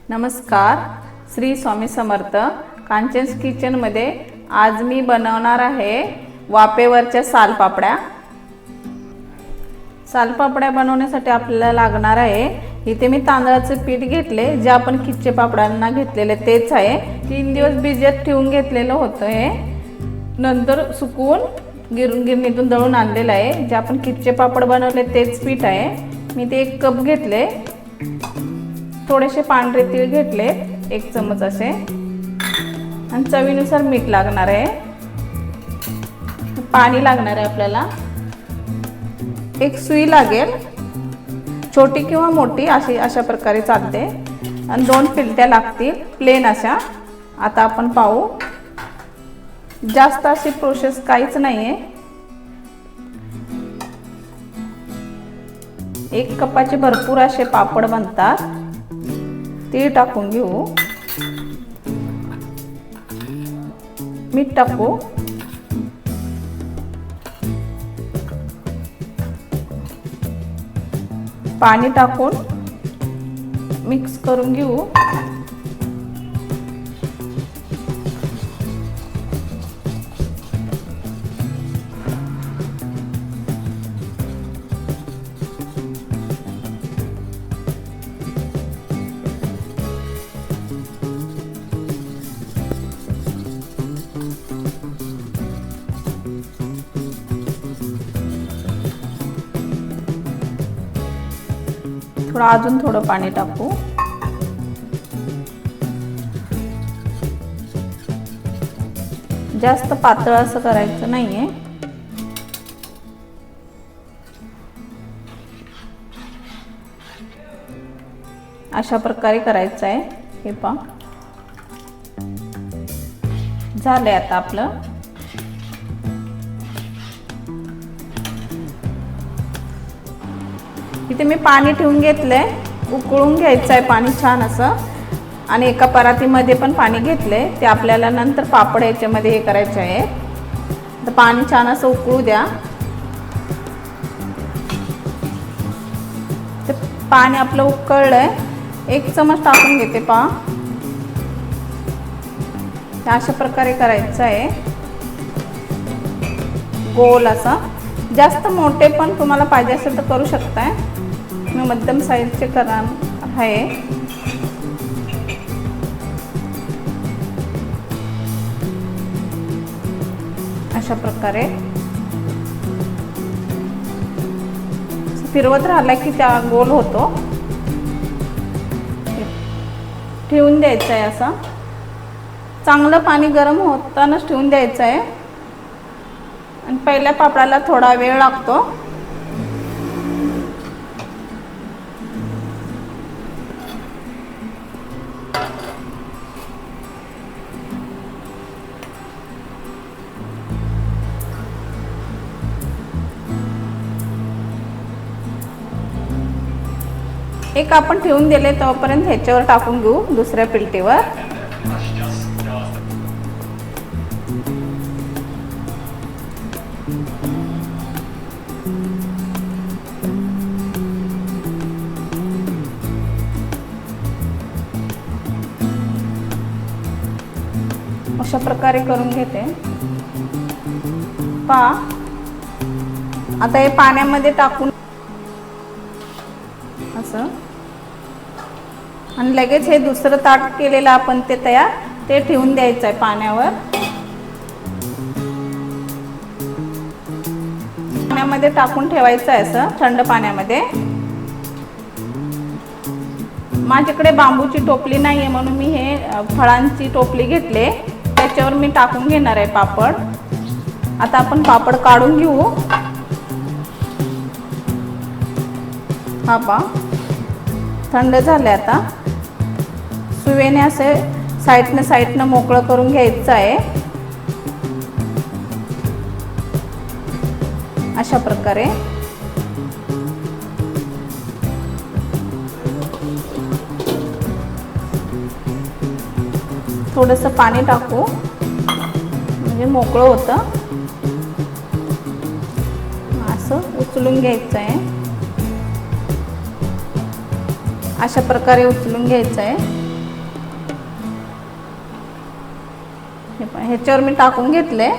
नमस्कार, श्री स्वामी समर्थ। कांचन्स किचनमध्ये आज मी बनवणार आहे वाफेवरच्या सालपापड्या। सालपापड्या बनवण्यासाठी आपल्याला लागणार आहे, इथे मी तांदळाचे पीठ घेतले, जे आपण खिचे पापडांना घेतलेले तेच आहे। 3 दिवस भिजत ठेवून घेतलेलं होतं हे, नंतर सुकवून गिरणीतून दळून आणलेलं आहे। जे आपण खिचे पापड बनवले तेच पीठ आहे। मी ते 1 कप घेतले, थोडेसे पांढरे तीळ घेतले 1 चमच असे, आणि चवीनुसार मीठ लागणार आहे। पाणी लागणार आहे आपल्याला, 1 सुई लागेल, छोटी किंवा मोठी अशा प्रकारे चालते, आणि 2 पिलट्या लागतील प्लेन अशा। आता आपण पाहू, जास्त अशी प्रोसेस काहीच नाही आहे। 1 कपाचे भरपूर असे पापड बनतात। तीळ टाकून घेऊ, मीठ टाकू, पाणी टाकून मिक्स करून घेऊ। अजून थोडं पाणी टाकू, जास्त पातळ असं करायचं नाहीये। अशा प्रकारे करायचं आहे। हे पहा, झालंय आता आपलं। इथे मी पाणी ठेवून घेतलंय, उकळून घ्यायचं आहे पाणी छान असं, आणि एका परातीमध्ये पण पाणी घेतलंय, ते आपल्याला नंतर पापड याच्यामध्ये हे करायचे आहे। तर पाणी छान असं उकळू द्या। ते पाणी आपलं उकळलंय, 1 चमच टाकून घेते पहा। अशा प्रकारे करायचं आहे, गोल असा। जास्त मोठे पण तुम्हाला पाहिजे असेल तर करू शकताय, मी मध्यम साईजचे करणार आहे। अशा प्रकारे फिरवत राहिला की त्या गोल होतो। ठेवून द्यायचं आहे असं, चांगलं पाणी गरम होतानाच ठेवून द्यायचं आहे, आणि पहिल्या पापडाला थोडा वेळ लागतो। एक आपण ठेवून दिले, तोपर्यंत ह्याच्यावर टाकून घेऊ दुसऱ्या पिलटीवर। अशा प्रकारे करून घेते पहा। आता हे पाण्यामध्ये टाकून असं, आणि लगेच हे दुसरं ताट केलेलं आपण ते तयार, ते ठेवून द्यायचं आहे पाण्यावर। पाण्यामध्ये टाकून ठेवायचं आहे असं, थंड पाण्यामध्ये। माझ्याकडे बांबूची टोपली नाही आहे, म्हणून मी हे फळांची टोपली घेतले, त्याच्यावर मी टाकून घेणार आहे पापड। आता आपण पापड काढून घेऊ। हा पहा, थंड झाले। आता सुवेने असे साईडनं मोकळं करून घ्यायचं आहे, अशा प्रकारे। थोडंसं पाणी टाकू, म्हणजे मोकळं होतं। असं उचलून घ्यायचं आहे, अशा प्रकारे उचलून घ्यायचं आहे। ह्याच्यावर मी टाकून घेतले.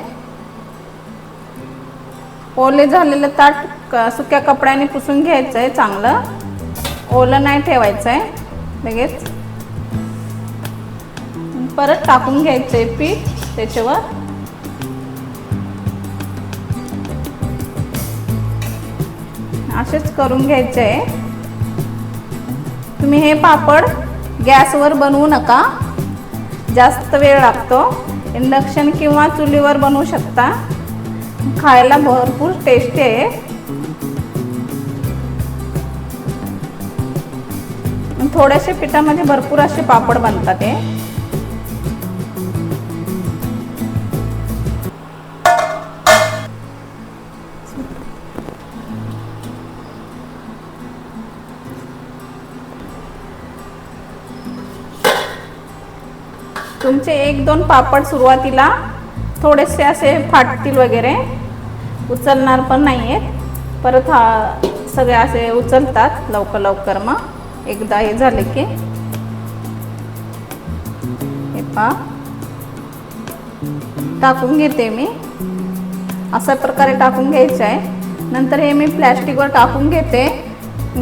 ओले झालेलं ताट सुक्या कपड्याने पुसून घ्यायचं आहे. चांगलं ओलं नाही ठेवायचं आहे. लगेच परत टाकून घ्यायचं आहे पीठ त्याच्यावर. असेच करून घ्यायचे आहे. तुम्ही हे पापड गॅसवर बनवू नका, जास्त वेळ लागतो. इंडक्शन किंवा चुलीवर बनवू शकता. खायला भरपूर टेस्टी आहे. थोड्याशा पिठामध्ये भरपूर असे पापड बनतात हे. तुमचे 1-2 पापड सुरुवातीला थोडेसे असे फाटतील वगैरे, उचलणार पण नाही आहेत. परत सगळे असे उचलतात लवकर लवकर. मग एकदा हे झाले की हे टाकून घेते मी. अशा प्रकारे टाकून घ्यायचे आहे. नंतर हे मी प्लॅस्टिकवर टाकून घेते.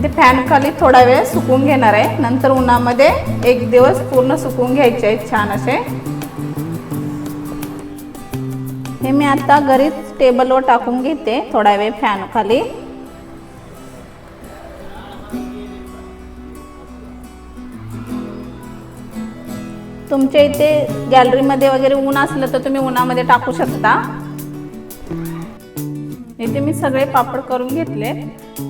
ते फॅन खाली थोडा वेळ सुकून घेणार आहे. नंतर उन्हामध्ये 1 दिवस पूर्ण सुकून घ्यायचे आहेत छान असे. हे मी आता घरीच टेबलवर टाकून घेते थोडा वेळ फॅन खाली. तुमच्या इथे गॅलरीमध्ये वगैरे ऊन असलं तर तुम्ही उन्हामध्ये टाकू शकता. इथे मी सगळे पापड करून घेतले.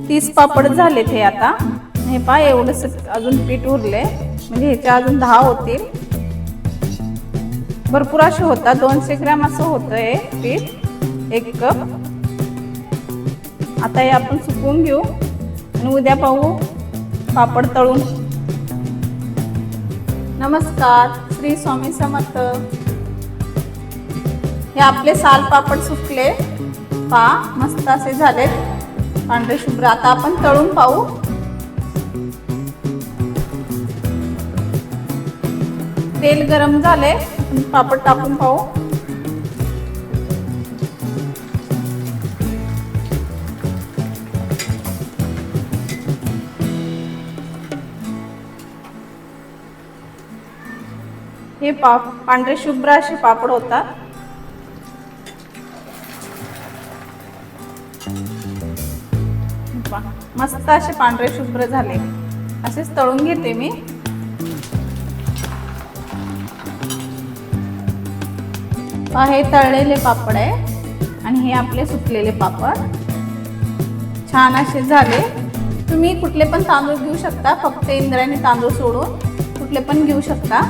30 पापड झालेत हे आता. हे पहा एवढंच अजून पीठ उरले, म्हणजे ह्याच्या अजून 10 होतील. भरपूर असे होतात. 200 ग्रॅम असं होतं हे पीठ, 1 कप. आता हे आपण सुकवून घेऊ आणि उद्या पाहू पापड तळून. नमस्कार, श्री स्वामी समर्थ. हे आपले साल पापड सुकले पहा, मस्त असे झालेत पांढरे शुभ्र. आता आपण तळून पाहू. तेल गरम झाले, पापड टाकून पाहू. हे पांढरे शुभ्र असे पापड होतात. मस्त असे पांढरे शुभ्र झाले. असेच तळून घेते मी. हे तळलेले पापड आहे आणि हे आपले सुकलेले पापड छान असे झाले. तुम्ही कुठले पण तांदूळ घेऊ शकता, फक्त इंद्रायणी तांदूळ सोडून कुठले पण घेऊ शकता.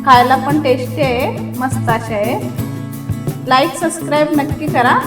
खायला पण टेस्टी आहे, मस्त असे आहे. लाईक सबस्क्राईब नक्की करा.